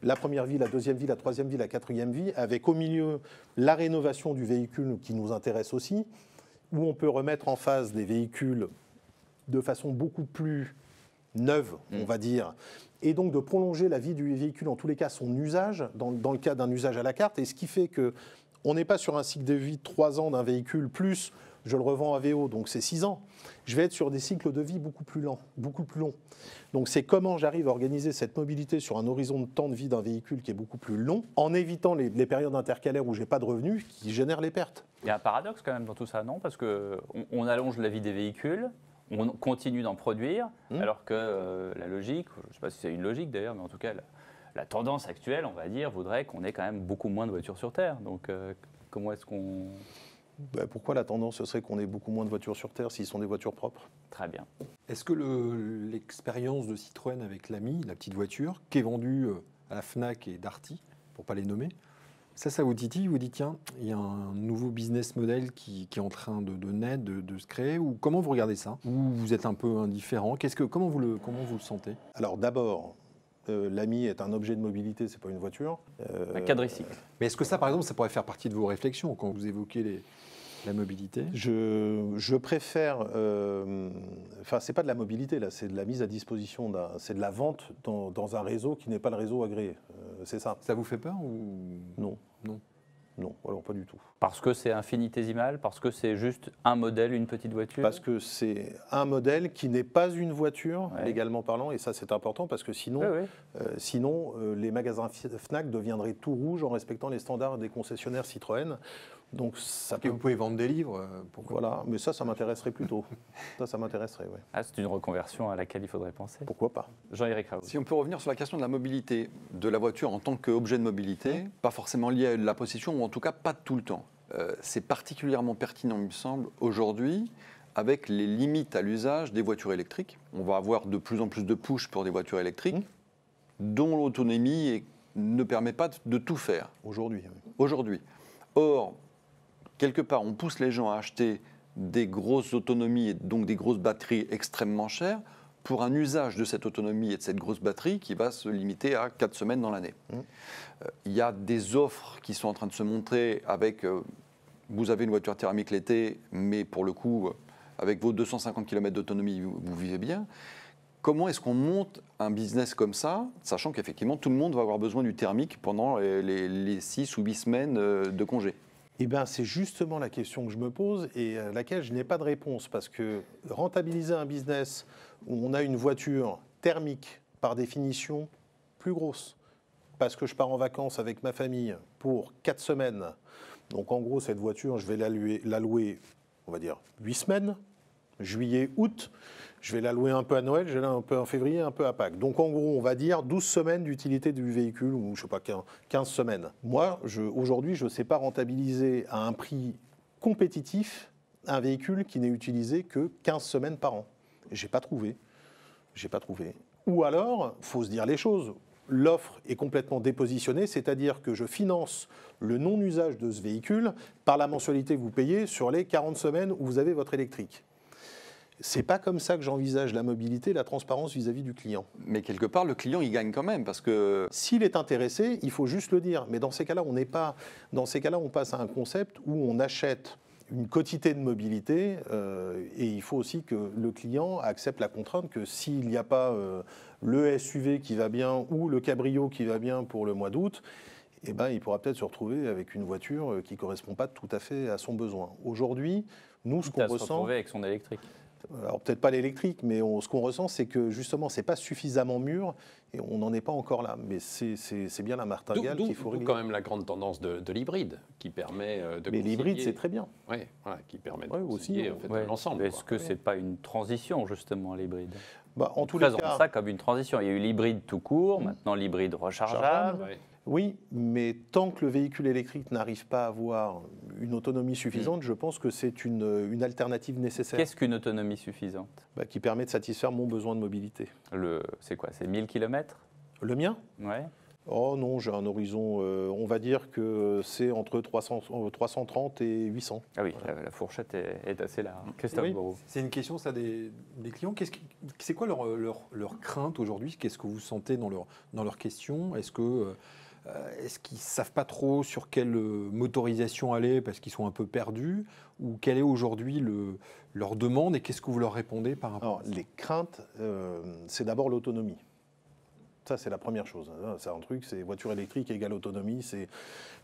[SPEAKER 2] la première vie, la deuxième vie, la troisième vie, la quatrième vie, avec au milieu la rénovation du véhicule qui nous intéresse aussi, où on peut remettre en phase des véhicules de façon beaucoup plus neuve, on va dire, et donc de prolonger la vie du véhicule, en tous les cas son usage, dans le cas d'un usage à la carte, et ce qui fait qu'on n'est pas sur un cycle de vie de 3 ans d'un véhicule, plus je le revends à VO, donc c'est 6 ans. Je vais être sur des cycles de vie beaucoup plus longs. Donc c'est comment j'arrive à organiser cette mobilité sur un horizon de temps de vie d'un véhicule qui est beaucoup plus long, en évitant les périodes intercalaires où je n'ai pas de revenus, qui génèrent les pertes.
[SPEAKER 1] Il y a un paradoxe quand même dans tout ça, non ? Parce qu'on allonge la vie des véhicules, on continue d'en produire, alors que la logique, je ne sais pas si c'est une logique d'ailleurs, mais en tout cas la tendance actuelle, on va dire, voudrait qu'on ait quand même beaucoup moins de voitures sur Terre. Donc comment est-ce qu'on...
[SPEAKER 2] Pourquoi la tendance, ce serait qu'on ait beaucoup moins de voitures sur Terre s'ils sont des voitures propres ?
[SPEAKER 1] Très bien.
[SPEAKER 5] Est-ce que l'expérience de Citroën avec l'Ami, la petite voiture, qui est vendue à la Fnac et Darty, pour ne pas les nommer, ça vous titille, vous dites tiens, il y a un nouveau business model qui est en train de naître, de se créer, ou comment vous regardez ça ? Ou vous êtes un peu indifférent ? Comment vous le sentez ?
[SPEAKER 2] Alors d'abord, l'Ami est un objet de mobilité, c'est pas une voiture.
[SPEAKER 1] Un quadricycle.
[SPEAKER 5] Mais est-ce que ça, par exemple, ça pourrait faire partie de vos réflexions quand vous évoquez la mobilité ?
[SPEAKER 2] Je préfère... c'est pas de la mobilité, là, c'est de la mise à disposition, c'est de la vente dans un réseau qui n'est pas le réseau agréé. C'est ça.
[SPEAKER 5] Ça vous fait peur ou...
[SPEAKER 2] Non. Non, alors pas du tout.
[SPEAKER 1] Parce que c'est infinitésimal, parce que c'est juste un modèle, une petite voiture.
[SPEAKER 2] Parce que c'est un modèle qui n'est pas une voiture, légalement parlant, et ça c'est important parce que sinon, les magasins Fnac deviendraient tout rouges en respectant les standards des concessionnaires Citroën. Donc ça
[SPEAKER 5] vous pouvez vendre des livres, pourquoi ?
[SPEAKER 2] Voilà, mais ça m'intéresserait plutôt. ça m'intéresserait, oui.
[SPEAKER 1] Ah, c'est une reconversion à laquelle il faudrait penser.
[SPEAKER 2] Pourquoi pas ?
[SPEAKER 1] Jean-Éric Raoult.
[SPEAKER 3] Si on peut revenir sur la question de la mobilité, de la voiture en tant qu'objet de mobilité, pas forcément lié à la possession, ou en tout cas pas tout le temps. C'est particulièrement pertinent, il me semble, aujourd'hui, avec les limites à l'usage des voitures électriques. On va avoir de plus en plus de push pour des voitures électriques, dont l'autonomie ne permet pas de tout faire.
[SPEAKER 2] Aujourd'hui.
[SPEAKER 3] Or, quelque part, on pousse les gens à acheter des grosses autonomies et donc des grosses batteries extrêmement chères pour un usage de cette autonomie et de cette grosse batterie qui va se limiter à 4 semaines dans l'année. Il y a des offres qui sont en train de se montrer avec, vous avez une voiture thermique l'été, mais pour le coup, avec vos 250 km d'autonomie, vous vivez bien. Comment est-ce qu'on monte un business comme ça, sachant qu'effectivement, tout le monde va avoir besoin du thermique pendant les 6 ou 8 semaines de congé ?
[SPEAKER 2] Eh bien, c'est justement la question que je me pose et à laquelle je n'ai pas de réponse. Parce que rentabiliser un business où on a une voiture thermique, par définition, plus grosse, parce que je pars en vacances avec ma famille pour 4 semaines. Donc, en gros, cette voiture, je vais la louer, on va dire, 8 semaines, juillet, août. Je vais la louer un peu à Noël, je vais la un peu en février, un peu à Pâques. Donc, en gros, on va dire 12 semaines d'utilité du véhicule, ou je ne sais pas, 15 semaines. Moi, aujourd'hui, je ne sais pas rentabiliser à un prix compétitif un véhicule qui n'est utilisé que 15 semaines par an. Je n'ai pas trouvé. Ou alors, il faut se dire les choses. L'offre est complètement dépositionnée, c'est-à-dire que je finance le non-usage de ce véhicule par la mensualité que vous payez sur les 40 semaines où vous avez votre électrique. C'est pas comme ça que j'envisage la mobilité, la transparence vis-à-vis du client.
[SPEAKER 3] Mais quelque part, le client, il gagne quand même, parce que...
[SPEAKER 2] S'il est intéressé, il faut juste le dire. Mais dans ces cas-là, on n'est pas... Dans ces cas-là, on passe à un concept où on achète une quotité de mobilité et il faut aussi que le client accepte la contrainte que s'il n'y a pas le SUV qui va bien ou le cabrio qui va bien pour le mois d'août, eh ben, il pourra peut-être se retrouver avec une voiture qui ne correspond pas tout à fait à son besoin. Aujourd'hui, nous, ce qu'on ressent...
[SPEAKER 1] se retrouver avec son électrique.
[SPEAKER 2] Alors peut-être pas l'électrique, mais ce qu'on ressent, c'est que justement, c'est pas suffisamment mûr et on n'en est pas encore là. Mais c'est bien la martingale qu'il faut régler.
[SPEAKER 4] D'où quand même la grande tendance de l'hybride qui permet de concilier...
[SPEAKER 2] Mais l'hybride, c'est très bien.
[SPEAKER 4] Oui, voilà, qui permet de
[SPEAKER 2] aussi,
[SPEAKER 4] concilier en fait, l'ensemble.
[SPEAKER 1] Est-ce que c'est pas une transition justement l'hybride?
[SPEAKER 2] En tous les cas,
[SPEAKER 1] présente ça comme une transition. Il y a eu l'hybride tout court, maintenant l'hybride rechargeable.
[SPEAKER 4] Ouais.
[SPEAKER 2] oui, mais tant que le véhicule électrique n'arrive pas à avoir une autonomie suffisante, je pense que c'est une alternative nécessaire.
[SPEAKER 1] Qu'est-ce qu'une autonomie suffisante?
[SPEAKER 2] Qui permet de satisfaire mon besoin de mobilité.
[SPEAKER 1] C'est quoi? C'est 1000 km?
[SPEAKER 2] Le mien?
[SPEAKER 1] Ouais.
[SPEAKER 2] Oh non, j'ai un horizon, on va dire que c'est entre 330 et 800.
[SPEAKER 1] Ah oui, la fourchette est assez large. Christophe
[SPEAKER 2] Oui.
[SPEAKER 1] Moreau.
[SPEAKER 5] C'est une question, ça, des clients. C'est quoi leur crainte aujourd'hui? Qu'est-ce que vous sentez dans leurs questions? Est-ce qu'ils ne savent pas trop sur quelle motorisation aller parce qu'ils sont un peu perdus? Ou quelle est aujourd'hui leur demande et qu'est-ce que vous leur répondez par rapport à ça?
[SPEAKER 2] Les craintes, c'est d'abord l'autonomie. Ça, c'est la première chose. C'est un truc, c'est voiture électrique égale autonomie, c'est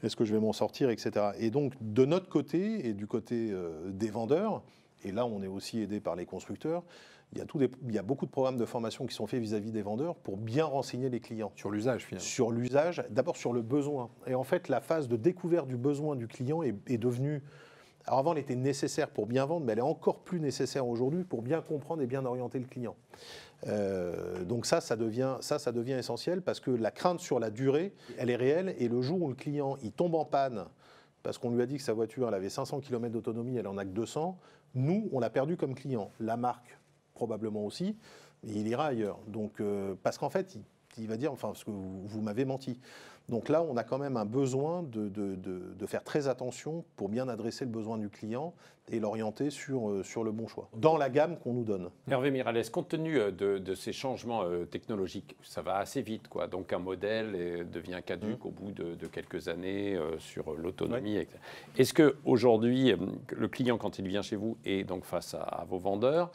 [SPEAKER 2] est-ce que je vais m'en sortir, etc. Et donc, de notre côté et du côté des vendeurs, et là, on est aussi aidé par les constructeurs, il y a beaucoup de programmes de formation qui sont faits vis-à-vis des vendeurs pour bien renseigner les clients.
[SPEAKER 5] Sur l'usage, finalement.
[SPEAKER 2] Sur l'usage, d'abord sur le besoin. Et en fait, la phase de découverte du besoin du client est devenue... Alors avant, elle était nécessaire pour bien vendre, mais elle est encore plus nécessaire aujourd'hui pour bien comprendre et bien orienter le client. Donc ça devient essentiel parce que la crainte sur la durée, elle est réelle. Et le jour où le client il tombe en panne, parce qu'on lui a dit que sa voiture elle avait 500 km d'autonomie, elle en a que 200, nous, on l'a perdu comme client. La marque, probablement aussi, mais il ira ailleurs. Donc, parce qu'en fait, il va dire, enfin, parce que vous m'avez menti. Donc là, on a quand même un besoin de faire très attention pour bien adresser le besoin du client et l'orienter sur le bon choix, dans la gamme qu'on nous donne.
[SPEAKER 4] Hervé Miralles, compte tenu de ces changements technologiques, ça va assez vite, quoi. Donc un modèle devient caduque au bout de quelques années sur l'autonomie.
[SPEAKER 2] Ouais.
[SPEAKER 4] Est-ce qu'aujourd'hui, le client, quand il vient chez vous, est donc face à vos vendeurs,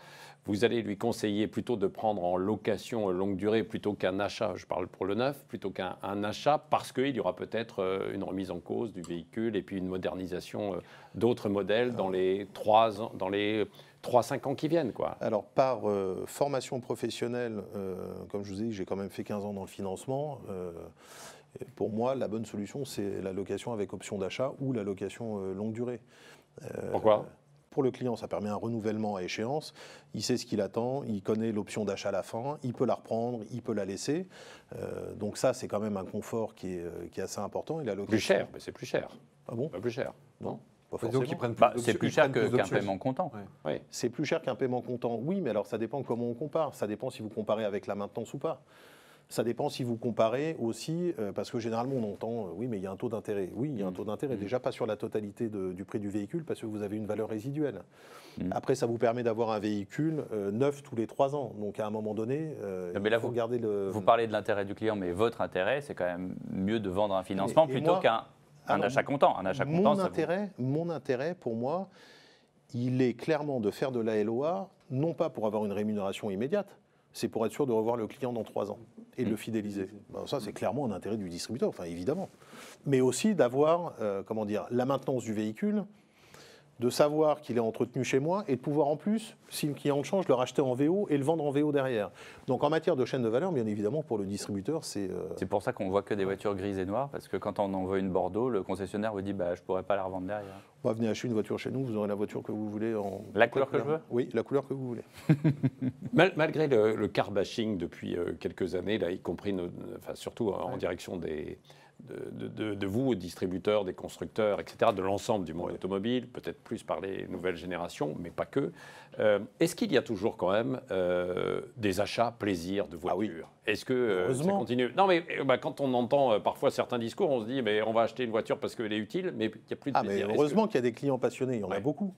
[SPEAKER 4] vous allez lui conseiller plutôt de prendre en location longue durée plutôt qu'un achat, je parle pour le neuf, plutôt qu'un achat, parce qu'il y aura peut-être une remise en cause du véhicule et puis une modernisation d'autres modèles dans les 3-5 ans qui viennent, quoi.
[SPEAKER 2] Alors, par formation professionnelle, comme je vous ai dit, j'ai quand même fait 15 ans dans le financement. Pour moi, la bonne solution, c'est la location avec option d'achat ou la location longue durée.
[SPEAKER 4] Pourquoi ?
[SPEAKER 2] Pour le client, ça permet un renouvellement à échéance. Il sait ce qu'il attend, il connaît l'option d'achat à la fin, il peut la reprendre, il peut la laisser. Donc ça, c'est quand même un confort qui est assez important. Et la location...
[SPEAKER 4] Plus cher, mais c'est plus cher.
[SPEAKER 2] Ah bon ?
[SPEAKER 4] Pas plus cher.
[SPEAKER 2] Non. Pas
[SPEAKER 5] Donc,
[SPEAKER 2] forcément.
[SPEAKER 5] ils prennent
[SPEAKER 1] C'est plus cher qu'un paiement comptant.
[SPEAKER 5] Ouais.
[SPEAKER 4] Oui.
[SPEAKER 2] C'est plus cher qu'un paiement comptant, oui, mais alors ça dépend comment on compare. Ça dépend si vous comparez avec la maintenance ou pas. Ça dépend si vous comparez aussi, parce que généralement on entend, oui, mais il y a un taux d'intérêt. Oui, il y a un taux d'intérêt, déjà pas sur la totalité du prix du véhicule, parce que vous avez une valeur résiduelle. Après, ça vous permet d'avoir un véhicule neuf tous les 3 ans. Donc à un moment donné,
[SPEAKER 1] mais là,
[SPEAKER 2] il faut garder le...
[SPEAKER 1] Vous parlez de l'intérêt du client, mais votre intérêt, c'est quand même mieux de vendre un financement
[SPEAKER 2] Et
[SPEAKER 1] plutôt
[SPEAKER 2] moi,
[SPEAKER 1] qu'un achat comptant. Un achat comptant,
[SPEAKER 2] mon intérêt, pour moi, il est clairement de faire de la LOA, non pas pour avoir une rémunération immédiate, c'est pour être sûr de revoir le client dans 3 ans et de le fidéliser. Ben, ça, c'est clairement un intérêt du distributeur, enfin évidemment. Mais aussi d'avoir, comment dire, la maintenance du véhicule, de savoir qu'il est entretenu chez moi et de pouvoir en plus, si le client le change, le racheter en VO et le vendre en VO derrière. Donc en matière de chaîne de valeur, bien évidemment, pour le distributeur, c'est...
[SPEAKER 1] C'est pour ça qu'on voit que des voitures grises et noires, parce que quand on en veut une Bordeaux, le concessionnaire vous dit bah, je ne pourrais pas la revendre derrière.
[SPEAKER 2] Bah, venez acheter une voiture chez nous, vous aurez la voiture que vous voulez.
[SPEAKER 1] La couleur que je veux ?
[SPEAKER 2] Oui, la couleur que vous voulez.
[SPEAKER 4] Malgré le car bashing depuis quelques années, là, y compris surtout en direction de vous, distributeurs, des constructeurs, etc., de l'ensemble du monde automobile, peut-être plus par les nouvelles générations, mais pas que. Est-ce qu'il y a toujours quand même des achats plaisir de voitures ? Est-ce que ça continue ? Non, mais quand on entend parfois certains discours, on se dit mais on va acheter une voiture parce qu'elle est utile, mais il n'y a plus de plaisir.
[SPEAKER 2] Mais heureusement qu'il y a des clients passionnés, il y en a beaucoup.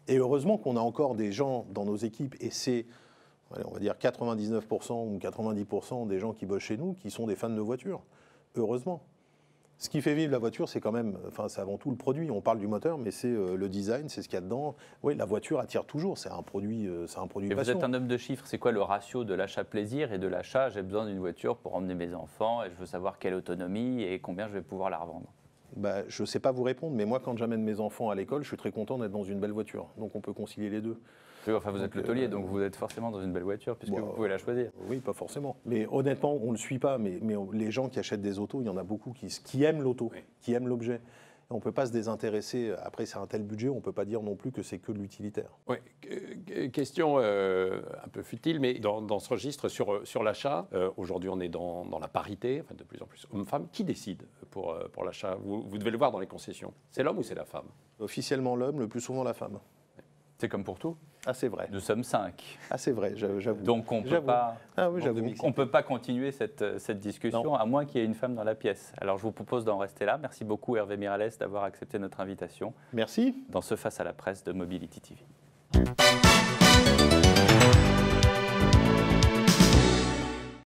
[SPEAKER 2] Et heureusement qu'on a encore des gens dans nos équipes, et c'est, on va dire 99% ou 90% des gens qui bossent chez nous qui sont des fans de voitures. Heureusement. Ce qui fait vivre la voiture, c'est quand même, c'est avant tout le produit. On parle du moteur, mais c'est le design, c'est ce qu'il y a dedans. Oui, la voiture attire toujours. C'est un produit,
[SPEAKER 1] Et
[SPEAKER 2] passion.
[SPEAKER 1] vous êtes un homme de chiffres. C'est quoi le ratio de l'achat plaisir et de l'achat j'ai besoin d'une voiture pour emmener mes enfants et je veux savoir quelle autonomie et combien je vais pouvoir la revendre ?
[SPEAKER 2] Bah, je ne sais pas vous répondre, mais moi, quand j'amène mes enfants à l'école, je suis très content d'être dans une belle voiture. Donc, on peut concilier les deux.
[SPEAKER 1] Enfin, vous êtes le taulier, donc vous êtes forcément dans une belle voiture puisque vous pouvez la choisir.
[SPEAKER 2] Oui, pas forcément. Mais honnêtement, on ne le suit pas. Mais les gens qui achètent des autos, il y en a beaucoup qui aiment l'auto, qui aiment l'objet. On ne peut pas se désintéresser. Après, c'est un tel budget, on ne peut pas dire non plus que c'est que de l'utilitaire.
[SPEAKER 4] Oui, question un peu futile, mais dans ce registre sur l'achat, aujourd'hui on est dans la parité, enfin de plus en plus homme-femme. Qui décide pour l'achat ? Vous devez le voir dans les concessions. C'est l'homme ou c'est la femme ?
[SPEAKER 2] Officiellement l'homme, le plus souvent la femme.
[SPEAKER 1] C'est comme pour tout.
[SPEAKER 2] Ah, c'est vrai.
[SPEAKER 1] Nous sommes 5.
[SPEAKER 2] Ah, c'est vrai, j'avoue.
[SPEAKER 1] Donc on ne peut pas continuer cette discussion
[SPEAKER 2] Non.
[SPEAKER 1] à moins qu'il y ait une femme dans la pièce. Alors je vous propose d'en rester là. Merci beaucoup Hervé Miralles d'avoir accepté notre invitation
[SPEAKER 2] Merci.
[SPEAKER 1] dans ce Face à la presse de Mobility TV.